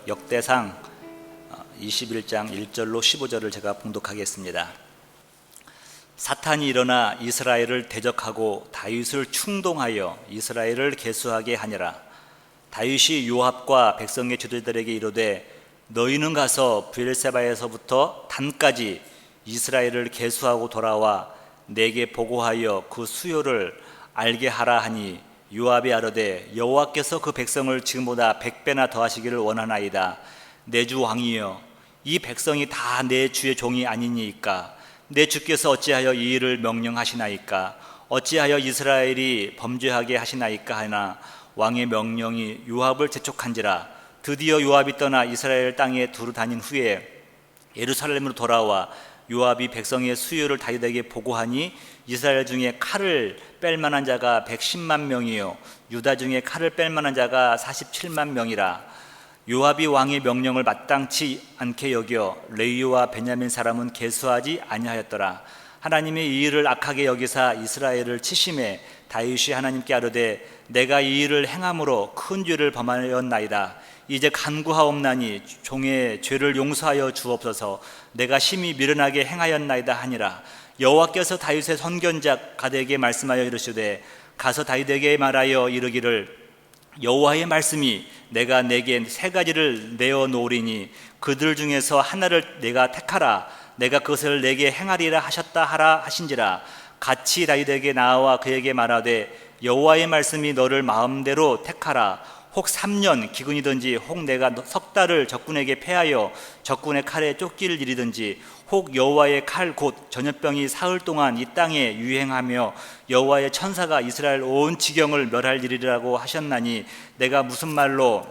역대상 21장 1절로 15절을 제가 봉독하겠습니다. 사탄이 일어나 이스라엘을 대적하고 다윗을 충동하여 이스라엘을 계수하게 하니라. 다윗이 요압과 백성의 주들들에게 이르되 너희는 가서 브엘세바에서부터 단까지 이스라엘을 계수하고 돌아와 내게 보고하여 그 수요를 알게 하라 하니 요압이 아뢰되 여호와께서 그 백성을 지금보다 100배나 더하시기를 원하나이다. 내 주 왕이여, 이 백성이 다 내 주의 종이 아니니이까? 내 주께서 어찌하여 이 일을 명령하시나이까? 어찌하여 이스라엘이 범죄하게 하시나이까? 하나 왕의 명령이 요압을 재촉한지라. 드디어 요압이 떠나 이스라엘 땅에 두루 다닌 후에 예루살렘으로 돌아와 요압이 백성의 수요를 다윗에게 보고하니 이스라엘 중에 칼을 뺄 만한 자가 110만 명이요 유다 중에 칼을 뺄 만한 자가 47만 명이라. 요압이 왕의 명령을 마땅치 않게 여겨 레위와 베냐민 사람은 계수하지 아니하였더라. 하나님이 이 일을 악하게 여기사 이스라엘을 치심해 다윗이 하나님께 아뢰되 내가 이 일을 행함으로 큰 죄를 범하였나이다. 이제 간구하옵나니 종의 죄를 용서하여 주옵소서. 내가 심히 미련하게 행하였나이다 하니라. 여호와께서 다윗의 선견자 가드에게 말씀하여 이르시되 가서 다윗에게 말하여 이르기를 여호와의 말씀이 내가 내게 세 가지를 내어 놓으리니 그들 중에서 하나를 내가 택하라. 내가 그것을 내게 행하리라 하셨다 하라 하신지라. 같이 다윗에게 나와 그에게 말하되 여호와의 말씀이 너를 마음대로 택하라. 혹 3년 기근이든지 혹 내가 석 달을 적군에게 패하여 적군의 칼에 쫓길 일이든지 혹 여호와의 칼 곧 전염병이 사흘 동안 이 땅에 유행하며 여호와의 천사가 이스라엘 온 지경을 멸할 일이라고 하셨나니 내가 무슨 말로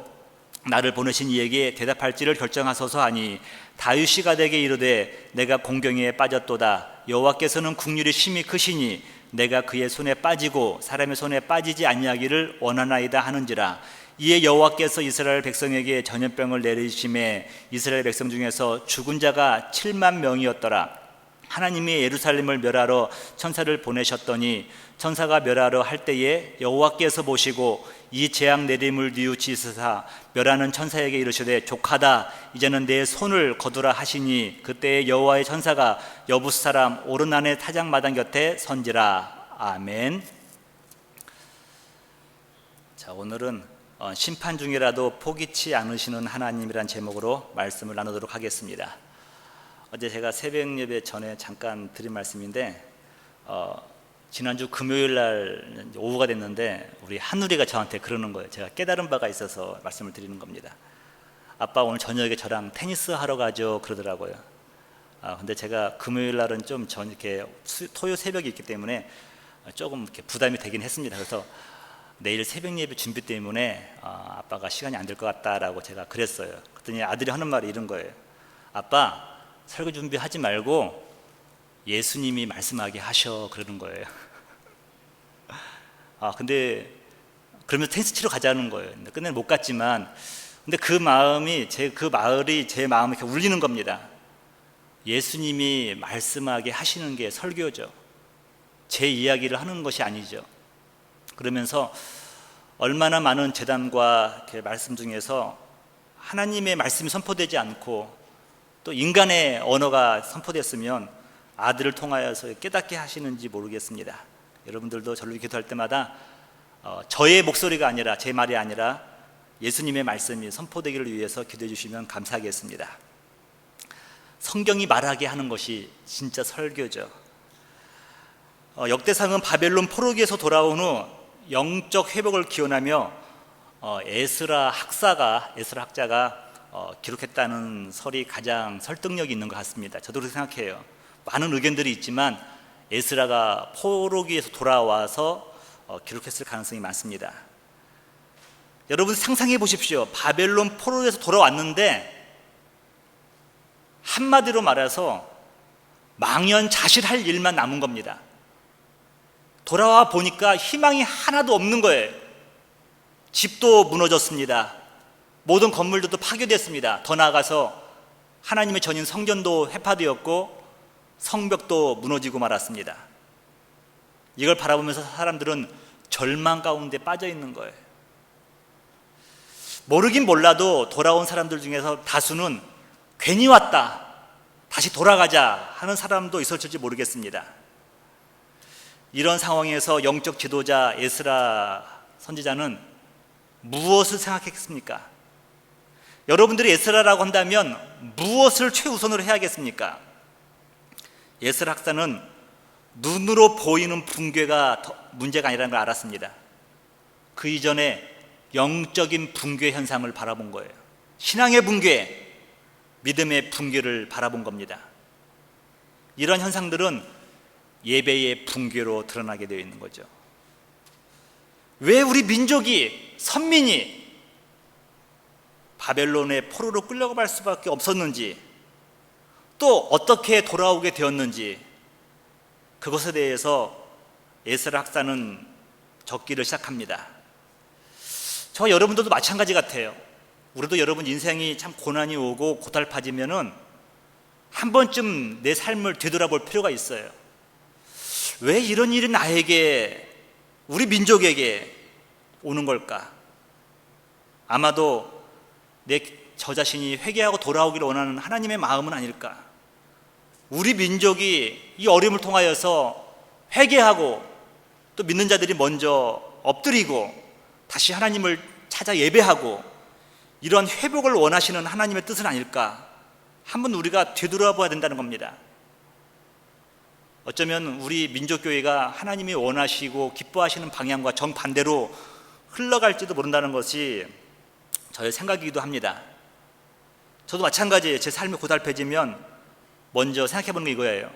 나를 보내신 이에게 대답할지를 결정하소서 하니 다윗이 가드에게 이르되 내가 공경에 빠졌도다. 여호와께서는 국률이 심히 크시니 내가 그의 손에 빠지고 사람의 손에 빠지지 아니하기를 원하나이다 하는지라. 이에 여호와께서 이스라엘 백성에게 전염병을 내리심에 이스라엘 백성 중에서 죽은 자가 7만 명이었더라. 하나님이 예루살렘을 멸하러 천사를 보내셨더니 천사가 멸하러 할 때에 여호와께서 보시고 이 재앙 내림을 뉘우치시사 멸하는 천사에게 이르시되 족하다. 이제는 내 손을 거두라 하시니 그때에 여호와의 천사가 여부스 사람 오르난의 타작마당 곁에 선지라. 아멘. 자, 오늘은 심판 중이라도 포기치 않으시는 하나님이란 제목으로 말씀을 나누도록 하겠습니다. 어제 제가 새벽 예배 전에 잠깐 드린 말씀인데 지난주 금요일 날 오후가 됐는데 우리 한누리가 저한테 그러는 거예요. 제가 깨달은 바가 있어서 말씀을 드리는 겁니다. 아빠 오늘 저녁에 저랑 테니스 하러 가죠 그러더라고요. 근데 제가 금요일 날은 좀 이렇게 토요 새벽이 있기 때문에 조금 이렇게 부담이 되긴 했습니다. 그래서 내일 새벽 예배 준비 때문에 아빠가 시간이 안 될 것 같다라고 제가 그랬어요. 그랬더니 아들이 하는 말이 이런 거예요. 아빠 설교 준비하지 말고 예수님이 말씀하게 하셔 그러는 거예요. 근데 그러면서 테니스 치러 가자는 거예요. 끝내 못 갔지만 근데 그 말이 제 마음에 이렇게 울리는 겁니다. 예수님이 말씀하게 하시는 게 설교죠. 제 이야기를 하는 것이 아니죠. 그러면서 얼마나 많은 제단과 말씀 중에서 하나님의 말씀이 선포되지 않고 또 인간의 언어가 선포됐으면 아들을 통하여서 깨닫게 하시는지 모르겠습니다. 여러분들도 저를 기도할 때마다 저의 목소리가 아니라 제 말이 아니라 예수님의 말씀이 선포되기를 위해서 기도해 주시면 감사하겠습니다. 성경이 말하게 하는 것이 진짜 설교죠. 역대상은 바벨론 포로기에서 돌아온 후 영적 회복을 기원하며 에스라 학자가 기록했다는 설이 가장 설득력이 있는 것 같습니다. 저도 그렇게 생각해요. 많은 의견들이 있지만 에스라가 포로기에서 돌아와서 기록했을 가능성이 많습니다. 여러분 상상해 보십시오. 바벨론 포로에서 돌아왔는데 한마디로 말해서 망연자실할 일만 남은 겁니다. 돌아와 보니까 희망이 하나도 없는 거예요. 집도 무너졌습니다. 모든 건물들도 파괴됐습니다. 더 나아가서 하나님의 전인 성전도 회파되었고 성벽도 무너지고 말았습니다. 이걸 바라보면서 사람들은 절망 가운데 빠져 있는 거예요. 모르긴 몰라도 돌아온 사람들 중에서 다수는 괜히 왔다, 다시 돌아가자 하는 사람도 있을지 모르겠습니다. 이런 상황에서 영적 지도자 에스라 선지자는 무엇을 생각했습니까? 여러분들이 에스라라고 한다면 무엇을 최우선으로 해야겠습니까? 에스라 학사는 눈으로 보이는 붕괴가 문제가 아니라는 걸 알았습니다. 그 이전에 영적인 붕괴 현상을 바라본 거예요. 신앙의 붕괴, 믿음의 붕괴를 바라본 겁니다. 이런 현상들은 예배의 붕괴로 드러나게 되어 있는 거죠. 왜 우리 민족이, 선민이 바벨론의 포로로 끌려갈 수밖에 없었는지, 또 어떻게 돌아오게 되었는지, 그것에 대해서 에스라 학사는 적기를 시작합니다. 저 여러분들도 마찬가지 같아요. 우리도 여러분 인생이 참 고난이 오고 고달파지면은 한 번쯤 내 삶을 되돌아볼 필요가 있어요. 왜 이런 일이 나에게, 우리 민족에게 오는 걸까? 아마도 저 자신이 회개하고 돌아오기를 원하는 하나님의 마음은 아닐까? 우리 민족이 이 어려움을 통하여서 회개하고 또 믿는 자들이 먼저 엎드리고 다시 하나님을 찾아 예배하고 이런 회복을 원하시는 하나님의 뜻은 아닐까? 한번 우리가 되돌아봐야 된다는 겁니다. 어쩌면 우리 민족교회가 하나님이 원하시고 기뻐하시는 방향과 정반대로 흘러갈지도 모른다는 것이 저의 생각이기도 합니다. 저도 마찬가지예요. 제 삶이 고달퍼지면 먼저 생각해보는 게 이거예요.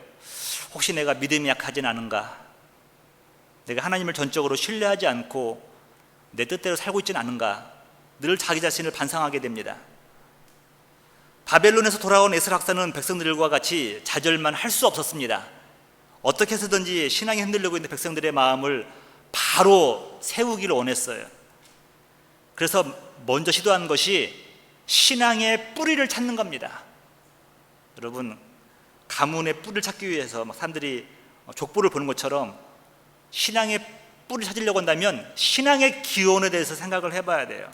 혹시 내가 믿음이 약하진 않은가? 내가 하나님을 전적으로 신뢰하지 않고 내 뜻대로 살고 있지는 않은가? 늘 자기 자신을 반성하게 됩니다. 바벨론에서 돌아온 에스라 학사는 백성들과 같이 좌절만 할 수 없었습니다. 어떻게 해서든지 신앙이 흔들리고 있는 백성들의 마음을 바로 세우기를 원했어요. 그래서 먼저 시도한 것이 신앙의 뿌리를 찾는 겁니다. 여러분, 가문의 뿌리를 찾기 위해서 막 사람들이 족보를 보는 것처럼 신앙의 뿌리를 찾으려고 한다면 신앙의 기원에 대해서 생각을 해봐야 돼요.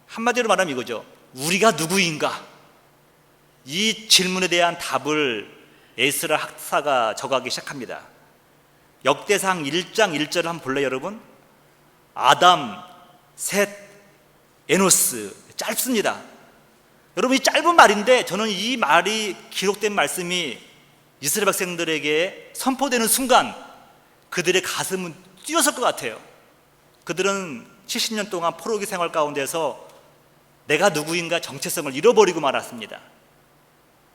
한마디로 말하면 이거죠. 우리가 누구인가? 이 질문에 대한 답을 에스라 학사가 적어가기 시작합니다. 역대상 1장 1절을 한번 볼래요, 여러분? 아담, 셋, 에노스. 짧습니다. 여러분, 이 짧은 말인데 저는 이 말이 기록된 말씀이 이스라엘 백성들에게 선포되는 순간 그들의 가슴은 뛰었을 것 같아요. 그들은 70년 동안 포로기 생활 가운데서 내가 누구인가 정체성을 잃어버리고 말았습니다.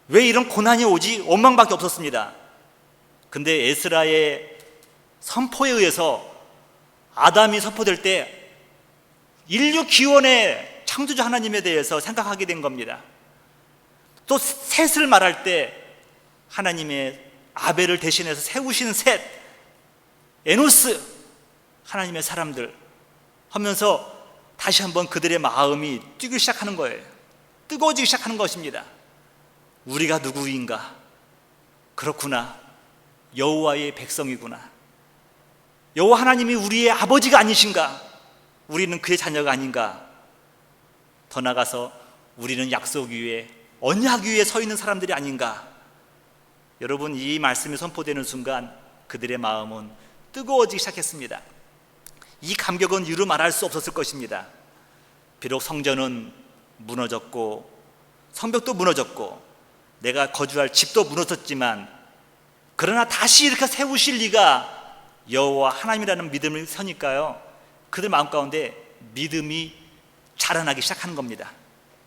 왜 이런 고난이 오지? 원망밖에 없었습니다. 근데 에스라의 선포에 의해서 아담이 선포될 때 인류 기원의 창조주 하나님에 대해서 생각하게 된 겁니다. 또 셋을 말할 때 하나님의 아벨을 대신해서 세우신 셋, 에노스, 하나님의 사람들 하면서 다시 한번 그들의 마음이 뛰기 시작하는 거예요. 뜨거워지기 시작하는 것입니다. 우리가 누구인가? 그렇구나. 여호와의 백성이구나. 여호와 하나님이 우리의 아버지가 아니신가? 우리는 그의 자녀가 아닌가? 더 나아가서 우리는 약속 위에, 언약 위에 서 있는 사람들이 아닌가? 여러분, 이 말씀이 선포되는 순간 그들의 마음은 뜨거워지기 시작했습니다. 이 감격은 이루 말할 수 없었을 것입니다. 비록 성전은 무너졌고 성벽도 무너졌고 내가 거주할 집도 무너졌지만, 그러나 다시 이렇게 세우실 리가 여호와 하나님이라는 믿음을 서니까요, 그들 마음 가운데 믿음이 자라나기 시작하는 겁니다.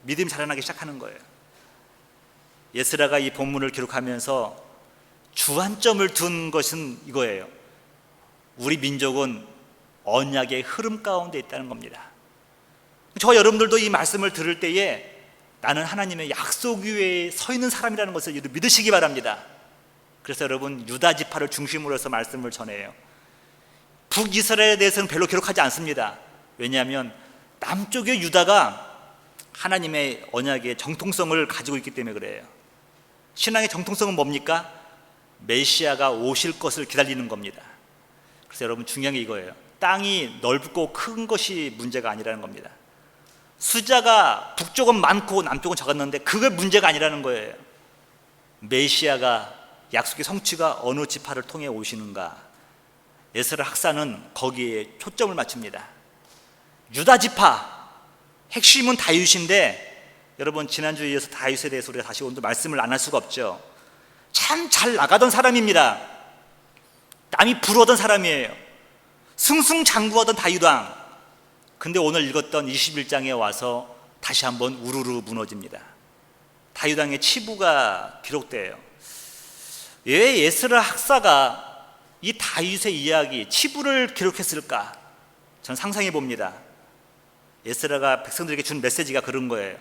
믿음이 자라나기 시작하는 거예요. 에스라가 이 본문을 기록하면서 주안점을 둔 것은 이거예요. 우리 민족은 언약의 흐름 가운데 있다는 겁니다. 저 여러분들도 이 말씀을 들을 때에 나는 하나님의 약속 위에 서 있는 사람이라는 것을 믿으시기 바랍니다. 그래서 여러분, 유다 지파를 중심으로 해서 말씀을 전해요. 북이스라엘에 대해서는 별로 기록하지 않습니다. 왜냐하면 남쪽의 유다가 하나님의 언약의 정통성을 가지고 있기 때문에 그래요. 신앙의 정통성은 뭡니까? 메시아가 오실 것을 기다리는 겁니다. 그래서 여러분, 중요한 게 이거예요. 땅이 넓고 큰 것이 문제가 아니라는 겁니다. 숫자가 북쪽은 많고 남쪽은 적었는데 그게 문제가 아니라는 거예요. 메시아가, 약속의 성취가 어느 지파를 통해 오시는가, 에스라 학사는 거기에 초점을 맞춥니다. 유다 지파, 핵심은 다윗인데, 여러분 지난주에 이어서 다윗에 대해서 우리가 다시 오늘 말씀을 안 할 수가 없죠. 참 잘 나가던 사람입니다. 남이 부러워하던 사람이에요. 승승장구하던 다윗왕. 근데 오늘 읽었던 21장에 와서 다시 한번 우르르 무너집니다. 다윗왕의 치부가 기록돼요. 왜 에스라 학사가 이 다윗의 이야기, 치부를 기록했을까? 전 상상해 봅니다. 에스라가 백성들에게 준 메시지가 그런 거예요.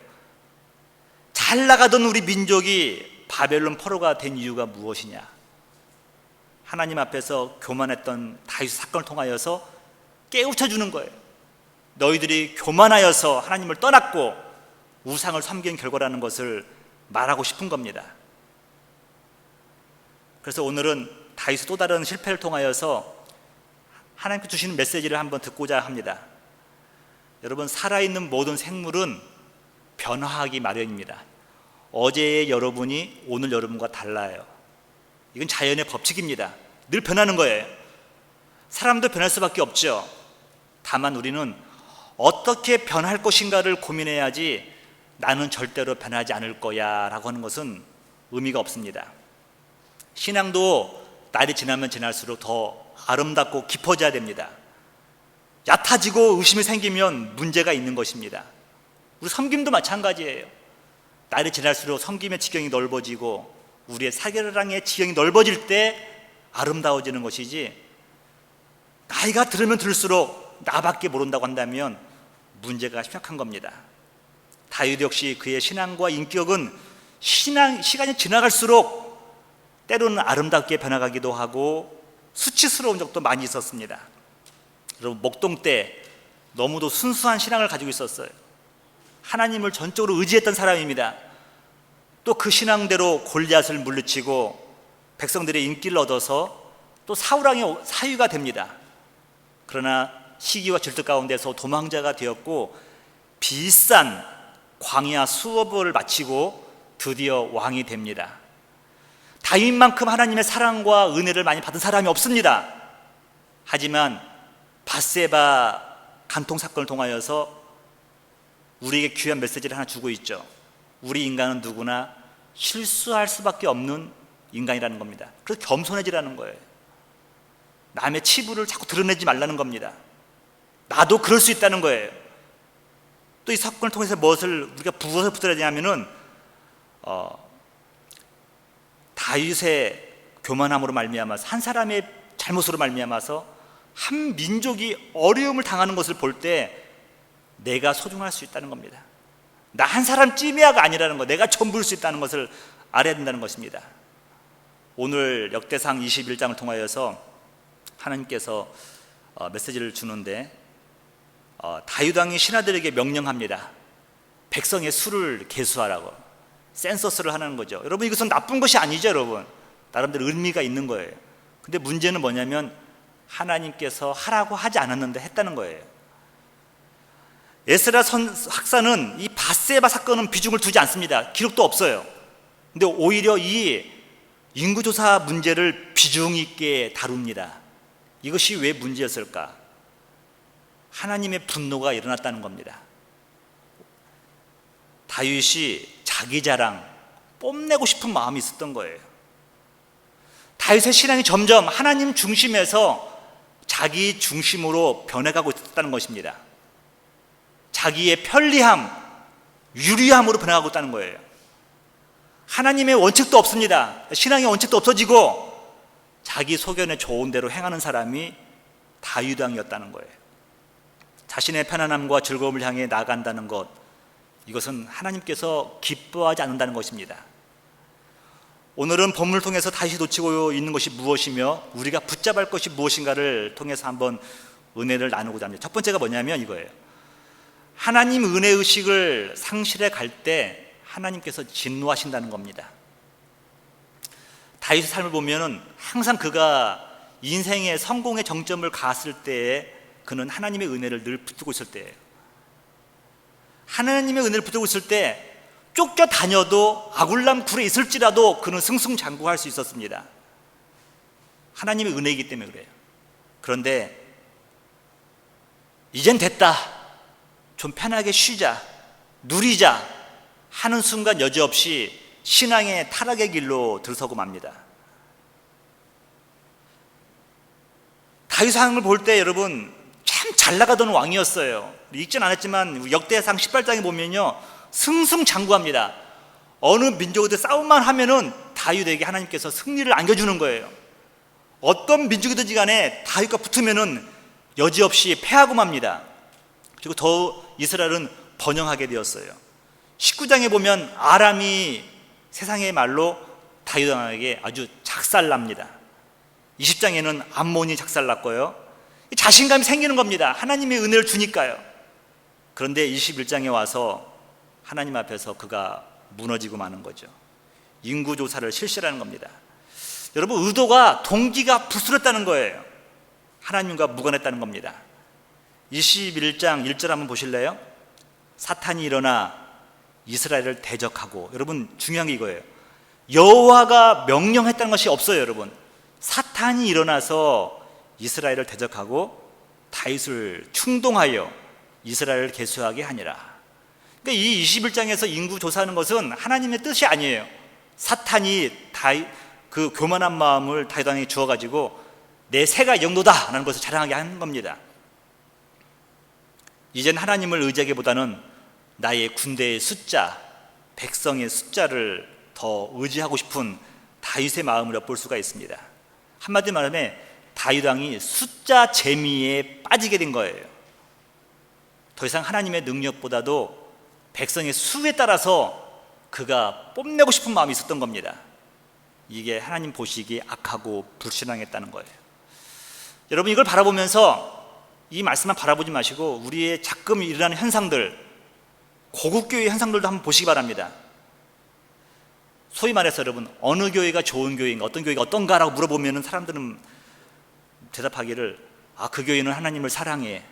잘 나가던 우리 민족이 바벨론 포로가 된 이유가 무엇이냐? 하나님 앞에서 교만했던 다윗 사건을 통하여서 깨우쳐 주는 거예요. 너희들이 교만하여서 하나님을 떠났고 우상을 섬긴 결과라는 것을 말하고 싶은 겁니다. 그래서 오늘은 다윗의 또 다른 실패를 통하여서 하나님께 주시는 메시지를 한번 듣고자 합니다. 여러분, 살아있는 모든 생물은 변화하기 마련입니다. 어제의 여러분이 오늘 여러분과 달라요. 이건 자연의 법칙입니다. 늘 변하는 거예요. 사람도 변할 수밖에 없죠. 다만 우리는 어떻게 변할 것인가를 고민해야지 나는 절대로 변하지 않을 거야 라고 하는 것은 의미가 없습니다. 신앙도 날이 지나면 지날수록 더 아름답고 깊어져야 됩니다. 얕아지고 의심이 생기면 문제가 있는 것입니다. 우리 섬김도 마찬가지예요. 날이 지날수록 섬김의 지경이 넓어지고 우리의 사랑의 지경이 넓어질 때 아름다워지는 것이지, 나이가 들으면 들수록 나밖에 모른다고 한다면 문제가 심각한 겁니다. 다윗 역시 그의 신앙과 인격은 시간이 지나갈수록 때로는 아름답게 변화가기도 하고 수치스러운 적도 많이 있었습니다. 여러분, 목동 때 너무도 순수한 신앙을 가지고 있었어요. 하나님을 전적으로 의지했던 사람입니다. 또 그 신앙대로 골리앗을 물리치고 백성들의 인기를 얻어서 또 사울왕의 사위가 됩니다. 그러나 시기와 질투 가운데서 도망자가 되었고 비싼 광야 수업을 마치고 드디어 왕이 됩니다. 다윗만큼 하나님의 사랑과 은혜를 많이 받은 사람이 없습니다. 하지만 밧세바 간통 사건을 통하여서 우리에게 귀한 메시지를 하나 주고 있죠. 우리 인간은 누구나 실수할 수밖에 없는 인간이라는 겁니다. 그래서 겸손해지라는 거예요. 남의 치부를 자꾸 드러내지 말라는 겁니다. 나도 그럴 수 있다는 거예요. 또 이 사건을 통해서 무엇을 우리가 무엇을 붙들어야 되냐면은 다윗의 교만함으로 말미암아서, 한 사람의 잘못으로 말미암아서 한 민족이 어려움을 당하는 것을 볼 때 내가 소중할 수 있다는 겁니다. 나 한 사람 찌미아가 아니라는 것, 내가 전부일 수 있다는 것을 알아야 된다는 것입니다. 오늘 역대상 21장을 통하여서 하나님께서 메시지를 주는데, 다윗 왕이 신하들에게 명령합니다. 백성의 수를 계수하라고. 센서스를 하는 거죠. 여러분, 이것은 나쁜 것이 아니죠. 여러분, 나름대로 의미가 있는 거예요. 근데 문제는 뭐냐면 하나님께서 하라고 하지 않았는데 했다는 거예요. 에스라 학사는 이 밧세바 사건은 비중을 두지 않습니다. 기록도 없어요. 근데 오히려 이 인구조사 문제를 비중 있게 다룹니다. 이것이 왜 문제였을까? 하나님의 분노가 일어났다는 겁니다. 다윗이 자기 자랑, 뽐내고 싶은 마음이 있었던 거예요. 다윗의 신앙이 점점 하나님 중심에서 자기 중심으로 변해가고 있었다는 것입니다. 자기의 편리함, 유리함으로 변해가고 있다는 거예요. 하나님의 원칙도 없습니다. 신앙의 원칙도 없어지고 자기 소견에 좋은 대로 행하는 사람이 다윗 왕이었다는 거예요. 자신의 편안함과 즐거움을 향해 나아간다는 것, 이것은 하나님께서 기뻐하지 않는다는 것입니다. 오늘은 본문을 통해서 다시 놓치고 있는 것이 무엇이며 우리가 붙잡을 것이 무엇인가를 통해서 한번 은혜를 나누고자 합니다. 첫 번째가 뭐냐면 이거예요. 하나님 은혜의식을 상실해 갈 때 하나님께서 진노하신다는 겁니다. 다윗의 삶을 보면은 항상 그가 인생의 성공의 정점을 갔을 때에 그는 하나님의 은혜를 늘 붙들고 있을 때예요. 하나님의 은혜를 붙들고 있을 때 쫓겨다녀도 아굴람 굴에 있을지라도 그는 승승장구할 수 있었습니다. 하나님의 은혜이기 때문에 그래요. 그런데 이젠 됐다, 좀 편하게 쉬자, 누리자 하는 순간 여지없이 신앙의 타락의 길로 들어서고 맙니다. 다윗 왕을 볼 때 여러분 참 잘 나가던 왕이었어요. 읽진 않았지만 역대상 18장에 보면요, 승승장구합니다. 어느 민족들 싸움만 하면은 다윗에게 하나님께서 승리를 안겨주는 거예요. 어떤 민족이든지 간에 다윗과 붙으면은 여지없이 패하고 맙니다. 그리고 더 이스라엘은 번영하게 되었어요. 19장에 보면 아람이 세상의 말로 다윗 왕에게 아주 작살납니다. 20장에는 암몬이 작살났고요. 자신감이 생기는 겁니다. 하나님의 은혜를 주니까요. 그런데 21장에 와서 하나님 앞에서 그가 무너지고 마는 거죠. 인구조사를 실시하는 겁니다. 여러분, 의도가, 동기가 부스렸다는 거예요. 하나님과 무관했다는 겁니다. 21장 1절 한번 보실래요? 사탄이 일어나 이스라엘을 대적하고, 여러분 중요한 게 이거예요. 여호와가 명령했다는 것이 없어요. 여러분, 사탄이 일어나서 이스라엘을 대적하고 다윗을 충동하여 이스라엘을 계수하게 하니라. 그러니까 이 21장에서 인구 조사하는 것은 하나님의 뜻이 아니에요. 사탄이 그 교만한 마음을 다윗 왕에게 주어가지고 내 새가 영도다 라는 것을 자랑하게 하는 겁니다. 이젠 하나님을 의지하기보다는 나의 군대의 숫자, 백성의 숫자를 더 의지하고 싶은 다윗의 마음을 엿볼 수가 있습니다. 한마디로 말하면 다윗 왕이 숫자 재미에 빠지게 된 거예요. 더 이상 하나님의 능력보다도 백성의 수에 따라서 그가 뽐내고 싶은 마음이 있었던 겁니다. 이게 하나님 보시기에 악하고 불신앙했다는 거예요. 여러분, 이걸 바라보면서 이 말씀만 바라보지 마시고 우리의 가끔 일어나는 현상들, 고국교회 현상들도 한번 보시기 바랍니다. 소위 말해서 여러분, 어느 교회가 좋은 교회인가, 어떤 교회가 어떤가라고 물어보면 사람들은 대답하기를, 그 교회는 하나님을 사랑해,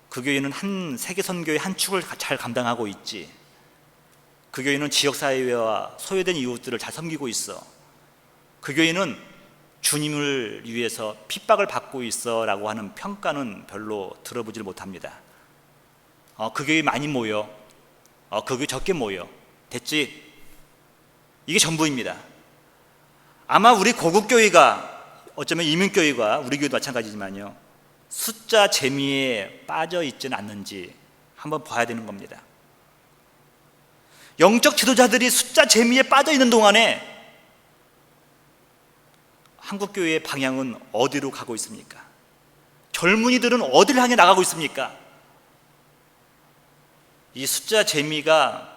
그 교회는 한 세계선교의 한 축을 잘 감당하고 있지, 그 교회는 지역사회와 소외된 이웃들을 잘 섬기고 있어, 그 교회는 주님을 위해서 핍박을 받고 있어 라고 하는 평가는 별로 들어보질 못합니다. 그 교회 많이 모여, 그 교회 적게 모여, 됐지? 이게 전부입니다. 아마 우리 고국교회가, 어쩌면 이민교회가 우리 교회도 마찬가지지만요, 숫자 재미에 빠져 있지는 않는지 한번 봐야 되는 겁니다. 영적 지도자들이 숫자 재미에 빠져 있는 동안에 한국교회의 방향은 어디로 가고 있습니까? 젊은이들은 어디를 향해 나가고 있습니까? 이 숫자 재미가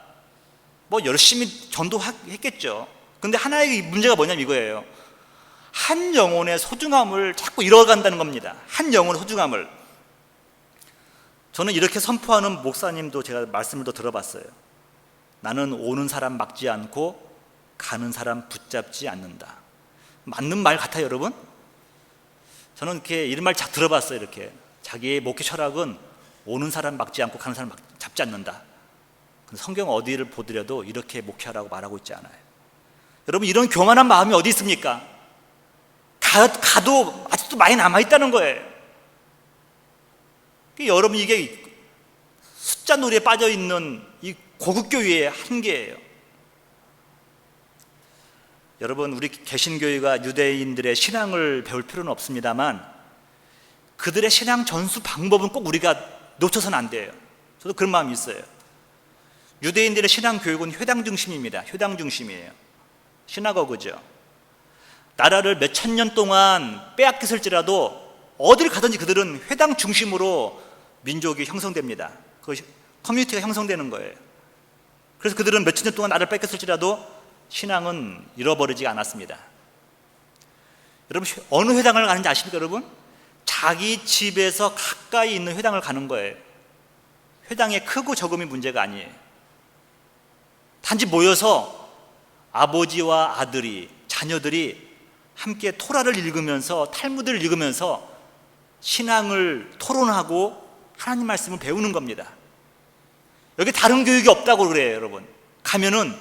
열심히 전도했겠죠. 근데 하나의 문제가 뭐냐면 이거예요. 한 영혼의 소중함을 자꾸 잃어간다는 겁니다. 한 영혼의 소중함을. 저는 이렇게 선포하는 목사님도 제가 말씀을 더 들어봤어요. 나는 오는 사람 막지 않고 가는 사람 붙잡지 않는다. 맞는 말 같아요, 여러분? 저는 이렇게 이런 말 잘 들어봤어요. 이렇게 자기의 목회 철학은 오는 사람 막지 않고 가는 사람 잡지 않는다. 근데 성경 어디를 보더라도 이렇게 목회하라고 말하고 있지 않아요. 여러분, 이런 교만한 마음이 어디 있습니까? 가도 아직도 많이 남아있다는 거예요. 여러분, 이게 숫자 놀이에 빠져있는 이 고국교회의 한계예요. 여러분, 우리 개신교회가 유대인들의 신앙을 배울 필요는 없습니다만 그들의 신앙 전수 방법은 꼭 우리가 놓쳐서는 안 돼요. 저도 그런 마음이 있어요. 유대인들의 신앙 교육은 회당 중심입니다. 회당 중심이에요. 시나고그죠. 나라를 몇천 년 동안 빼앗겼을지라도 어딜 가든지 그들은 회당 중심으로 민족이 형성됩니다. 그 커뮤니티가 형성되는 거예요. 그래서 그들은 몇천 년 동안 나라를 뺏겼을지라도 신앙은 잃어버리지 않았습니다. 여러분, 어느 회당을 가는지 아십니까? 여러분, 자기 집에서 가까이 있는 회당을 가는 거예요. 회당의 크고 적음이 문제가 아니에요. 단지 모여서 아버지와 아들이, 자녀들이 함께 토라를 읽으면서, 탈무드를 읽으면서 신앙을 토론하고 하나님 말씀을 배우는 겁니다. 여기 다른 교육이 없다고 그래요. 여러분, 가면은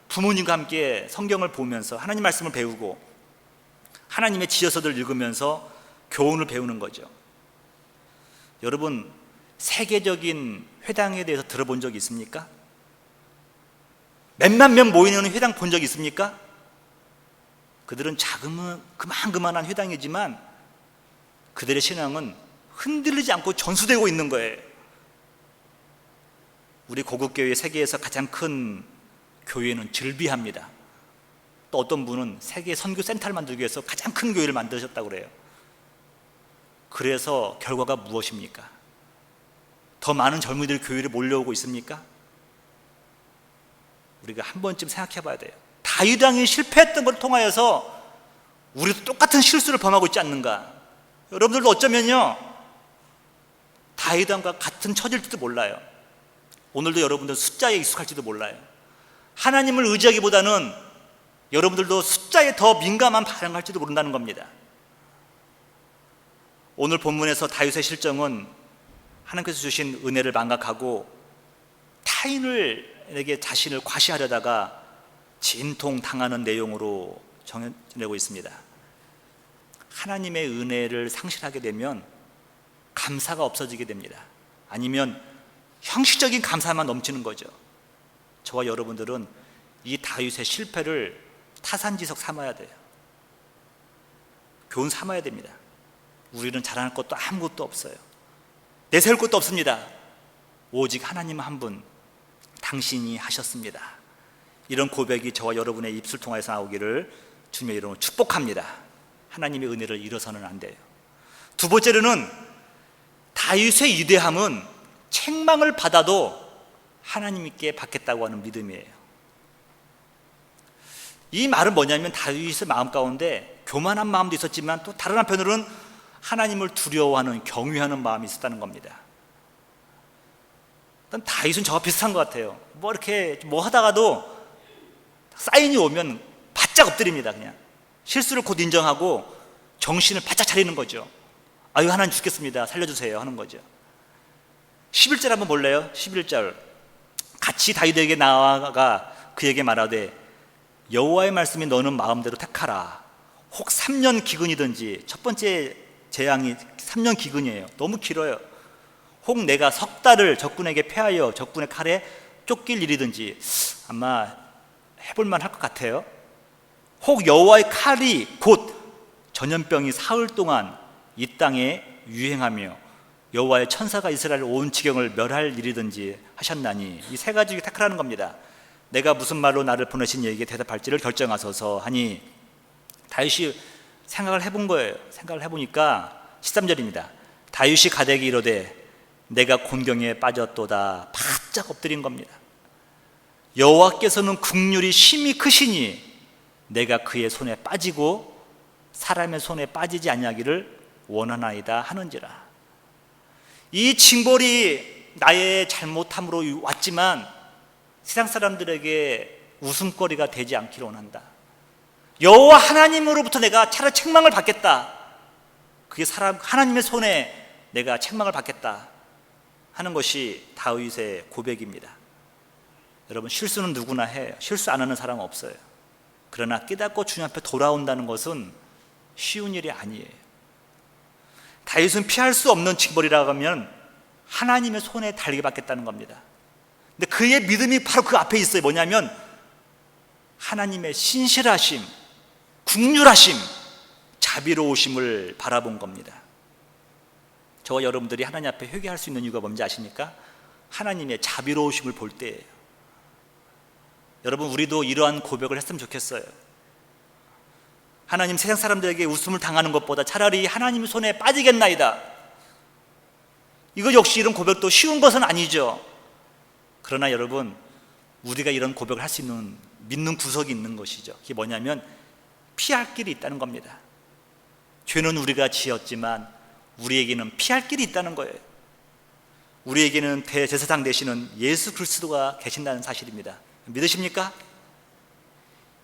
부모님과 함께 성경을 보면서 하나님 말씀을 배우고 하나님의 지어서들 읽으면서 교훈을 배우는 거죠. 여러분, 세계적인 회당에 대해서 들어본 적이 있습니까? 몇만 명 모이는 회당 본 적 있습니까? 그들은 작은 그만한 회당이지만 그들의 신앙은 흔들리지 않고 전수되고 있는 거예요. 우리 고국교회 세계에서 가장 큰 교회는 즐비합니다. 또 어떤 분은 세계 선교센터를 만들기 위해서 가장 큰 교회를 만드셨다고 그래요. 그래서 결과가 무엇입니까? 더 많은 젊은이들이 교회를 몰려오고 있습니까? 우리가 한 번쯤 생각해 봐야 돼요. 다윗왕이 실패했던 걸 통하여서 우리도 똑같은 실수를 범하고 있지 않는가? 여러분들도 어쩌면요 다윗왕과 같은 처질지도 몰라요. 오늘도 여러분들 숫자에 익숙할지도 몰라요. 하나님을 의지하기보다는 여러분들도 숫자에 더 민감한 반응을 할지도 모른다는 겁니다. 오늘 본문에서 다윗의 실정은 하나님께서 주신 은혜를 망각하고 타인에게 자신을 과시하려다가 진통당하는 내용으로 전해지고 있습니다. 하나님의 은혜를 상실하게 되면 감사가 없어지게 됩니다. 아니면 형식적인 감사만 넘치는 거죠. 저와 여러분들은 이 다윗의 실패를 타산지석 삼아야 돼요. 교훈 삼아야 됩니다. 우리는 자랑할 것도 아무것도 없어요. 내세울 것도 없습니다. 오직 하나님 한 분, 당신이 하셨습니다. 이런 고백이 저와 여러분의 입술 통해서 나오기를 주님의 이름으로 축복합니다. 하나님의 은혜를 잃어서는 안 돼요. 두 번째로는 다윗의 위대함은 책망을 받아도 하나님께 받겠다고 하는 믿음이에요. 이 말은 뭐냐면 다윗의 마음 가운데 교만한 마음도 있었지만 또 다른 한편으로는 하나님을 두려워하는 경외하는 마음이 있었다는 겁니다. 일단 다윗은 저와 비슷한 것 같아요. 이렇게 하다가도 사인이 오면 바짝 엎드립니다. 그냥 실수를 곧 인정하고 정신을 바짝 차리는 거죠. 아유, 하나님 죽겠습니다, 살려주세요 하는 거죠. 11절 한번 볼래요? 11절 같이 다윗에게 나아가 그에게 말하되 여호와의 말씀이 너는 마음대로 택하라. 혹 3년 기근이든지, 첫 번째 재앙이 3년 기근이에요. 너무 길어요. 혹 내가 석 달을 적군에게 패하여 적군의 칼에 쫓길 일이든지, 아마 해볼만 할 것 같아요. 혹 여호와의 칼이 곧 전염병이 사흘 동안 이 땅에 유행하며 여호와의 천사가 이스라엘 온 지경을 멸할 일이든지 하셨나니, 이 세 가지 택하라는 겁니다. 내가 무슨 말로 나를 보내신 이에게 대답할지를 결정하소서 하니, 다윗이 생각을 해본 거예요. 생각을 해보니까 13절입니다. 다윗이 가데게 이르되 내가 곤경에 빠졌도다. 바짝 엎드린 겁니다. 여호와께서는 긍휼이 심히 크시니 내가 그의 손에 빠지고 사람의 손에 빠지지 아니하기를 원하나이다 하는지라. 이 징벌이 나의 잘못함으로 왔지만 세상 사람들에게 웃음거리가 되지 않기를 원한다. 여호와 하나님으로부터 내가 차라리 책망을 받겠다. 그게 하나님의 손에 내가 책망을 받겠다 하는 것이 다윗의 고백입니다. 여러분, 실수는 누구나 해요. 실수 안 하는 사람은 없어요. 그러나 깨닫고 주님 앞에 돌아온다는 것은 쉬운 일이 아니에요. 다윗은 피할 수 없는 징벌이라고 하면 하나님의 손에 달게 받겠다는 겁니다. 근데 그의 믿음이 바로 그 앞에 있어요. 뭐냐면 하나님의 신실하심, 긍휼하심, 자비로우심을 바라본 겁니다. 저와 여러분들이 하나님 앞에 회개할 수 있는 이유가 뭔지 아십니까? 하나님의 자비로우심을 볼 때예요. 여러분, 우리도 이러한 고백을 했으면 좋겠어요. 하나님, 세상 사람들에게 웃음을 당하는 것보다 차라리 하나님 손에 빠지겠나이다. 이거 역시 이런 고백도 쉬운 것은 아니죠. 그러나 여러분, 우리가 이런 고백을 할 수 있는 믿는 구석이 있는 것이죠. 그게 뭐냐면 피할 길이 있다는 겁니다. 죄는 우리가 지었지만 우리에게는 피할 길이 있다는 거예요. 우리에게는 대제사장 되시는 예수 그리스도가 계신다는 사실입니다. 믿으십니까?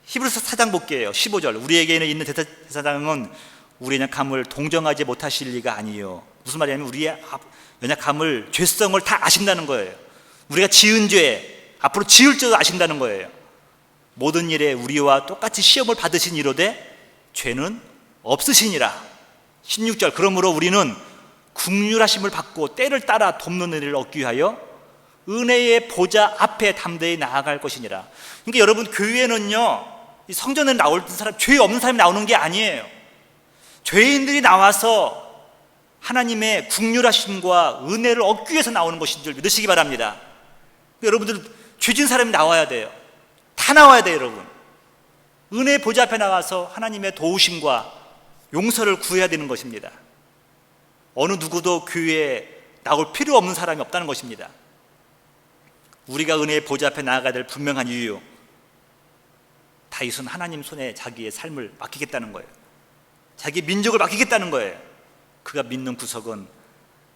히브리서 4장 볼게요. 15절 우리에게는 있는 대제사장은 우리의 연약함을 동정하지 못하실 리가 아니요. 무슨 말이냐면 우리의 연약함을, 죄성을 다 아신다는 거예요. 우리가 지은 죄, 앞으로 지을 죄도 아신다는 거예요. 모든 일에 우리와 똑같이 시험을 받으신 이로되 죄는 없으시니라. 16절, 그러므로 우리는 긍휼하심을 받고 때를 따라 돕는 은혜를 얻기 위하여 은혜의 보좌 앞에 담대히 나아갈 것이니라. 그러니까 여러분, 교회는요, 이 성전에 나올 사람, 죄 없는 사람이 나오는 게 아니에요. 죄인들이 나와서 하나님의 긍휼하심과 은혜를 얻기 위해서 나오는 것인 줄 믿으시기 바랍니다. 여러분들, 죄진 사람이 나와야 돼요. 다 나와야 돼요, 여러분. 은혜의 보좌 앞에 나가서 하나님의 도우심과 용서를 구해야 되는 것입니다. 어느 누구도 교회에 나올 필요 없는 사람이 없다는 것입니다. 우리가 은혜의 보좌 앞에 나아가야 될 분명한 이유, 다윗은 하나님 손에 자기의 삶을 맡기겠다는 거예요. 자기 민족을 맡기겠다는 거예요. 그가 믿는 구석은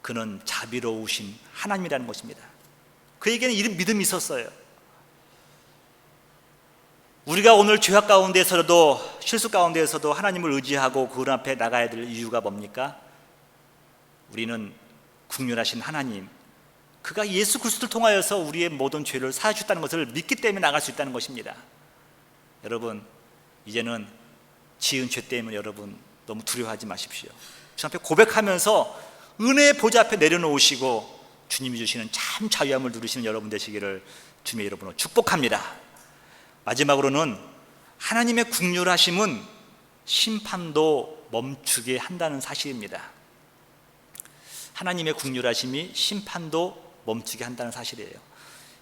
그는 자비로우신 하나님이라는 것입니다. 그에게는 이런 믿음이 있었어요. 우리가 오늘 죄악 가운데서도, 실수 가운데서도 하나님을 의지하고 그 앞에 나가야 될 이유가 뭡니까? 우리는 긍휼하신 하나님, 그가 예수 그리스도를 통하여서 우리의 모든 죄를 사하셨다는 것을 믿기 때문에 나갈 수 있다는 것입니다. 여러분, 이제는 지은 죄 때문에 여러분 너무 두려워하지 마십시오. 주 앞에 고백하면서 은혜의 보좌 앞에 내려놓으시고 주님이 주시는 참 자유함을 누리시는 여러분 되시기를 주님의 이름으로 축복합니다. 마지막으로는 하나님의 긍휼하심은 심판도 멈추게 한다는 사실입니다. 하나님의 긍휼하심이 심판도 멈추게 한다는 사실이에요.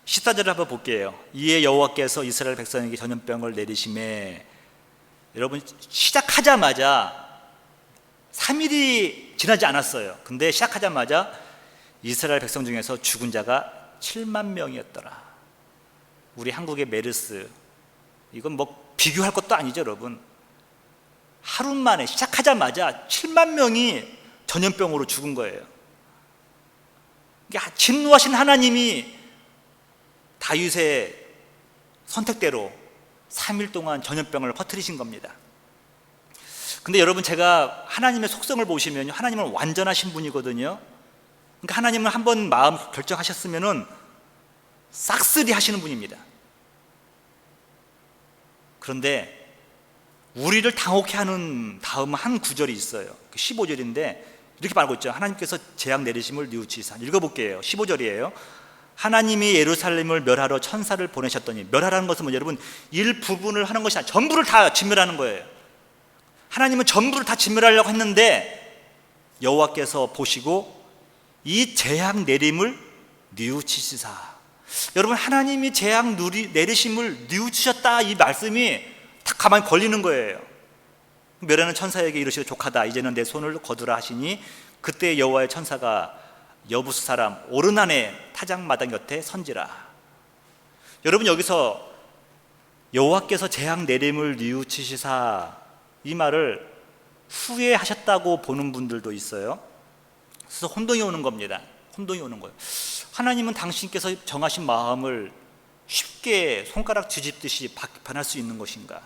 14절을 한번 볼게요. 이에 여호와께서 이스라엘 백성에게 전염병을 내리심에, 여러분, 시작하자마자 3일이 지나지 않았어요. 근데 시작하자마자 이스라엘 백성 중에서 죽은 자가 7만 명이었더라. 우리 한국의 메르스, 이건 뭐 비교할 것도 아니죠, 여러분. 하루 만에 시작하자마자 7만 명이 전염병으로 죽은 거예요. 진노하신 하나님이 다윗의 선택대로 3일 동안 전염병을 퍼뜨리신 겁니다. 근데 여러분, 제가 하나님의 속성을 보시면 하나님은 완전하신 분이거든요. 그러니까 하나님은 한번 마음 결정하셨으면은 싹쓸이 하시는 분입니다. 그런데 우리를 당혹해 하는 다음 한 구절이 있어요. 15절인데 이렇게 말하고 있죠. 하나님께서 재앙 내리심을 뉘우치사. 읽어볼게요. 15절이에요. 하나님이 예루살렘을 멸하러 천사를 보내셨더니, 멸하라는 것은 여러분, 일부분을 하는 것이 아니라 전부를 다 진멸하는 거예요. 하나님은 전부를 다 진멸하려고 했는데 여호와께서 보시고 이 재앙 내림을 뉘우치시사. 여러분, 하나님이 재앙 내리심을 뉘우치셨다, 이 말씀이 딱 가만히 걸리는 거예요. 멸하는 천사에게 이르시되 족하다, 이제는 내 손을 거두라 하시니 그때 여호와의 천사가 여부스 사람 오르난의 타작마당 곁에 선지라. 여러분, 여기서 여호와께서 재앙 내림을 뉘우치시사, 이 말을 후회하셨다고 보는 분들도 있어요. 그래서 혼동이 오는 겁니다. 혼동이 오는 거예요. 하나님은 당신께서 정하신 마음을 쉽게 손가락 뒤집듯이 변할 수 있는 것인가?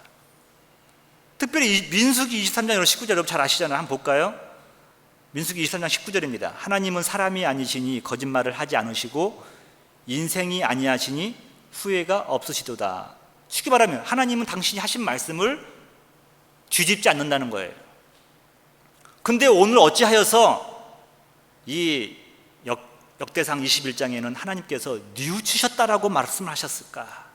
특별히 민수기 23장 19절 여러분 잘 아시잖아요. 한번 볼까요? 민수기 23장 19절입니다. 하나님은 사람이 아니시니 거짓말을 하지 않으시고 인생이 아니하시니 후회가 없으시도다. 쉽게 말하면 하나님은 당신이 하신 말씀을 뒤집지 않는다는 거예요. 근데 오늘 어찌하여서 이 역대상 21장에는 하나님께서 뉘우치셨다라고 말씀하셨을까?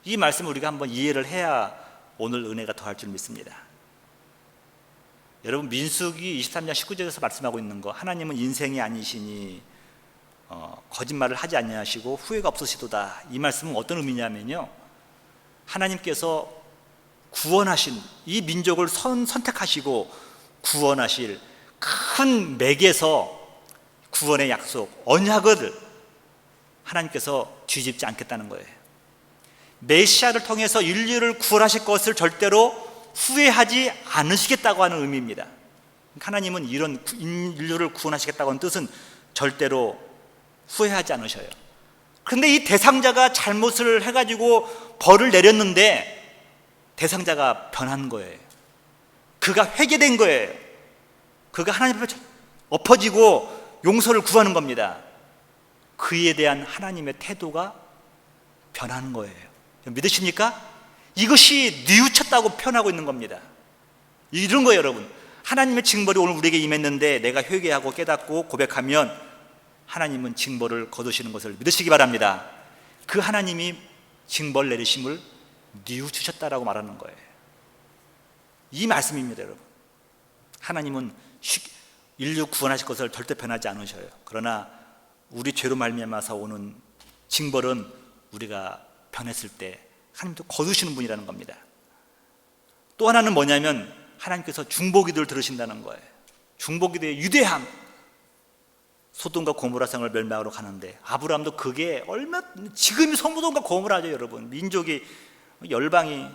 이 말씀을 우리가 한번 이해를 해야 오늘 은혜가 더할 줄 믿습니다. 여러분, 민수기 23장 19절에서 말씀하고 있는 거, 하나님은 인생이 아니시니 거짓말을 하지 아니하시고 후회가 없으시도다, 이 말씀은 어떤 의미냐면요, 하나님께서 구원하신 이 민족을 선택하시고 구원하실 큰 맥에서 구원의 약속, 언약을 하나님께서 뒤집지 않겠다는 거예요. 메시아를 통해서 인류를 구원하실 것을 절대로 후회하지 않으시겠다고 하는 의미입니다. 하나님은 이런 인류를 구원하시겠다고 하는 뜻은 절대로 후회하지 않으셔요. 그런데 이 대상자가 잘못을 해가지고 벌을 내렸는데 대상자가 변한 거예요. 그가 회개된 거예요. 그가 하나님 앞에 엎어지고 용서를 구하는 겁니다. 그에 대한 하나님의 태도가 변하는 거예요. 믿으십니까? 이것이 뉘우쳤다고 표현하고 있는 겁니다. 이런 거예요, 여러분. 하나님의 징벌이 오늘 우리에게 임했는데 내가 회개하고 깨닫고 고백하면 하나님은 징벌을 거두시는 것을 믿으시기 바랍니다. 그 하나님이 징벌 내리심을 뉘우치셨다라고 말하는 거예요. 이 말씀입니다, 여러분. 하나님은 인류 구원하실 것을 절대 변하지 않으셔요. 그러나 우리 죄로 말미암아서 오는 징벌은 우리가 변했을 때 하나님도 거두시는 분이라는 겁니다. 또 하나는 뭐냐면 하나님께서 중보기도를 들으신다는 거예요. 중보기도의 유대함. 소돔과 고모라 성을 멸망하러 가는데 아브라함도 그게 지금이 소돔과 고모라죠, 여러분. 민족이 열방이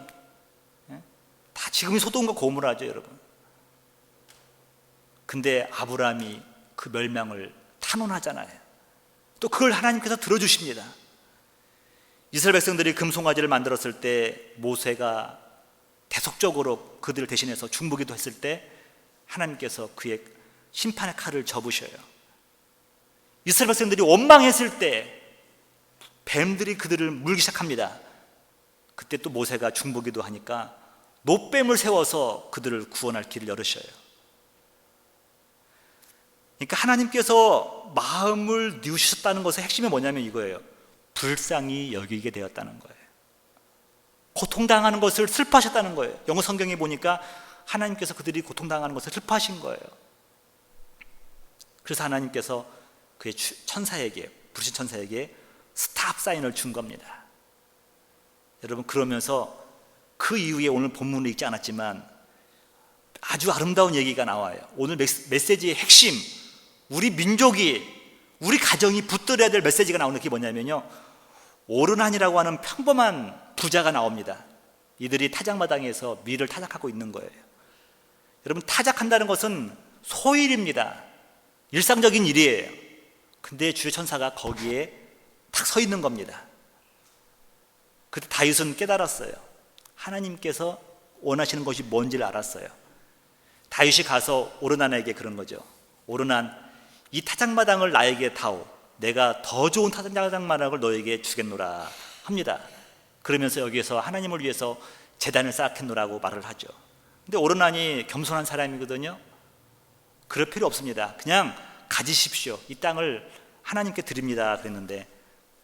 다 지금이 소돔과 고모라죠, 여러분. 근데 아브라함이 그 멸망을 탄원하잖아요. 또 그걸 하나님께서 들어주십니다. 이스라엘 백성들이 금송아지를 만들었을 때 모세가 대속적으로 그들을 대신해서 중보기도 했을 때 하나님께서 그의 심판의 칼을 접으셔요. 이스라엘 백성들이 원망했을 때 뱀들이 그들을 물기 시작합니다. 그때 또 모세가 중보기도 하니까 노뱀을 세워서 그들을 구원할 길을 열으셔요. 그러니까 하나님께서 마음을 뉘우셨다는 것의 핵심이 뭐냐면 이거예요. 불쌍히 여기게 되었다는 거예요. 고통당하는 것을 슬퍼하셨다는 거예요. 영어 성경에 보니까 하나님께서 그들이 고통당하는 것을 슬퍼하신 거예요. 그래서 하나님께서 그의 천사에게, 부르신 천사에게 스탑 사인을 준 겁니다. 여러분, 그러면서 그 이후에 오늘 본문을 읽지 않았지만 아주 아름다운 얘기가 나와요. 오늘 메시지의 핵심, 우리 민족이, 우리 가정이 붙들어야 될 메시지가 나오는 게 뭐냐면요, 오르난이라고 하는 평범한 부자가 나옵니다. 이들이 타작마당에서 밀을 타작하고 있는 거예요. 여러분, 타작한다는 것은 소일입니다. 일상적인 일이에요. 근데 주의 천사가 거기에 탁 서 있는 겁니다. 그때 다윗은 깨달았어요. 하나님께서 원하시는 것이 뭔지를 알았어요. 다윗이 가서 오르난에게 그런 거죠. 오르난, 이 타작마당을 나에게 다오. 내가 더 좋은 타작마당을 너에게 주겠노라 합니다. 그러면서 여기에서 하나님을 위해서 제단을 쌓겠노라고 말을 하죠. 근데 오르난이 겸손한 사람이거든요. 그럴 필요 없습니다. 그냥 가지십시오. 이 땅을 하나님께 드립니다 그랬는데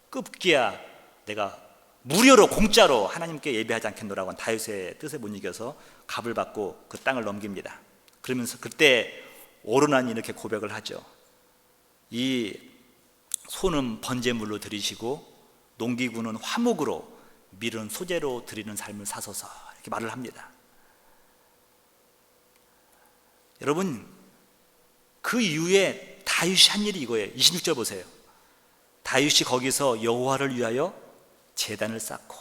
급기야 내가 무료로 공짜로 하나님께 예배하지 않겠노라고 한 다윗의 뜻에 못 이겨서 값을 받고 그 땅을 넘깁니다. 그러면서 그때 오르난이 이렇게 고백을 하죠. 이 소는 번제물로 드리시고 농기구는 화목으로, 밀은 소재로 드리는 삶을 사소서, 이렇게 말을 합니다. 여러분, 그 이후에 다윗이 한 일이 이거예요. 26절 보세요. 다윗이 거기서 여호와를 위하여 제단을 쌓고.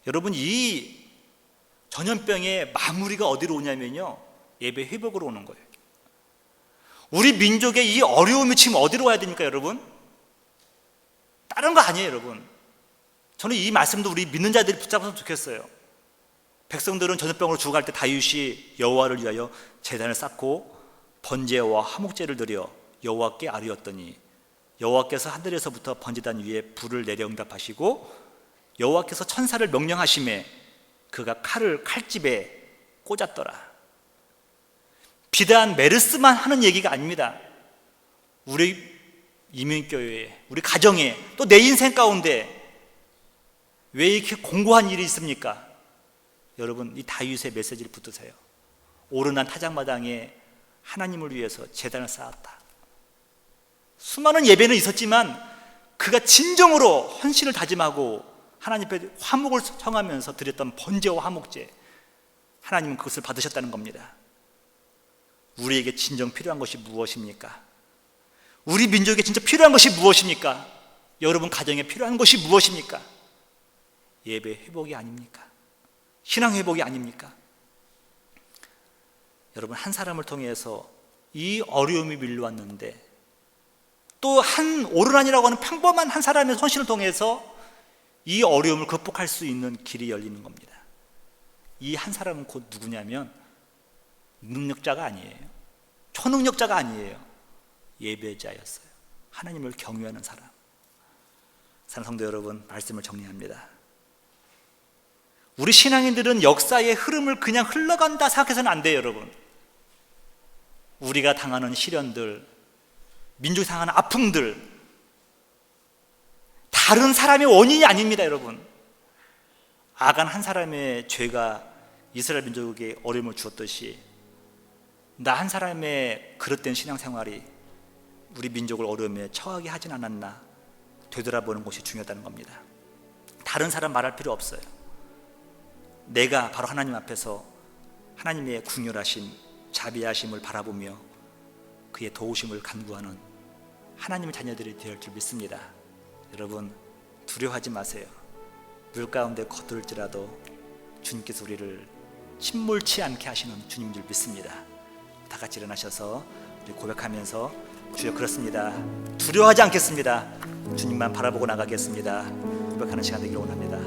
여러분, 이 전염병의 마무리가 어디로 오냐면요, 예배 회복으로 오는 거예요. 우리 민족의 이 어려움이 지금 어디로 와야 됩니까, 여러분? 다른 거 아니에요, 여러분. 저는 이 말씀도 우리 믿는 자들이 붙잡았으면 좋겠어요. 백성들은 전염병으로 죽어갈 때 다윗이 여호와를 위하여 제단을 쌓고 번제와 화목제를 드려 여호와께 아뢰었더니 여호와께서 하늘에서부터 번제단 위에 불을 내려 응답하시고 여호와께서 천사를 명령하심에 그가 칼을 칼집에 꽂았더라. 비단 메르스만 하는 얘기가 아닙니다. 우리 이민교회에, 우리 가정에, 또 내 인생 가운데 왜 이렇게 공고한 일이 있습니까? 여러분, 이 다윗의 메시지를 붙드세요. 오르난 타작마당에 하나님을 위해서 제단을 쌓았다. 수많은 예배는 있었지만 그가 진정으로 헌신을 다짐하고 하나님 앞에 화목을 청하면서 드렸던 번제와 화목제, 하나님은 그것을 받으셨다는 겁니다. 우리에게 진정 필요한 것이 무엇입니까? 우리 민족에 진짜 필요한 것이 무엇입니까? 여러분 가정에 필요한 것이 무엇입니까? 예배 회복이 아닙니까? 신앙 회복이 아닙니까? 여러분, 한 사람을 통해서 이 어려움이 밀려왔는데 또 한 오르난이라고 하는 평범한 한 사람의 헌신을 통해서 이 어려움을 극복할 수 있는 길이 열리는 겁니다. 이 한 사람은 곧 누구냐면 능력자가 아니에요. 초능력자가 아니에요. 예배자였어요. 하나님을 경외하는 사람. 사랑하는 성도 여러분, 말씀을 정리합니다. 우리 신앙인들은 역사의 흐름을 그냥 흘러간다 생각해서는 안 돼요, 여러분. 우리가 당하는 시련들, 민족이 당하는 아픔들, 다른 사람의 원인이 아닙니다, 여러분. 아간 한 사람의 죄가 이스라엘 민족에게 어려움을 주었듯이 나 한 사람의 그릇된 신앙생활이 우리 민족을 어려움에 처하게 하진 않았나 되돌아보는 것이 중요하다는 겁니다. 다른 사람 말할 필요 없어요. 내가 바로 하나님 앞에서 하나님의 궁휼하심, 자비하심을 바라보며 그의 도우심을 간구하는 하나님의 자녀들이 되어 줄 믿습니다. 여러분, 두려워하지 마세요. 물 가운데 거두를지라도 주님께서 우리를 침몰치 않게 하시는 주님인 줄 믿습니다. 다 같이 일어나셔서 우리 고백하면서 주여 그렇습니다, 두려워하지 않겠습니다, 주님만 바라보고 나가겠습니다, 고백하는 시간 되기를 원합니다.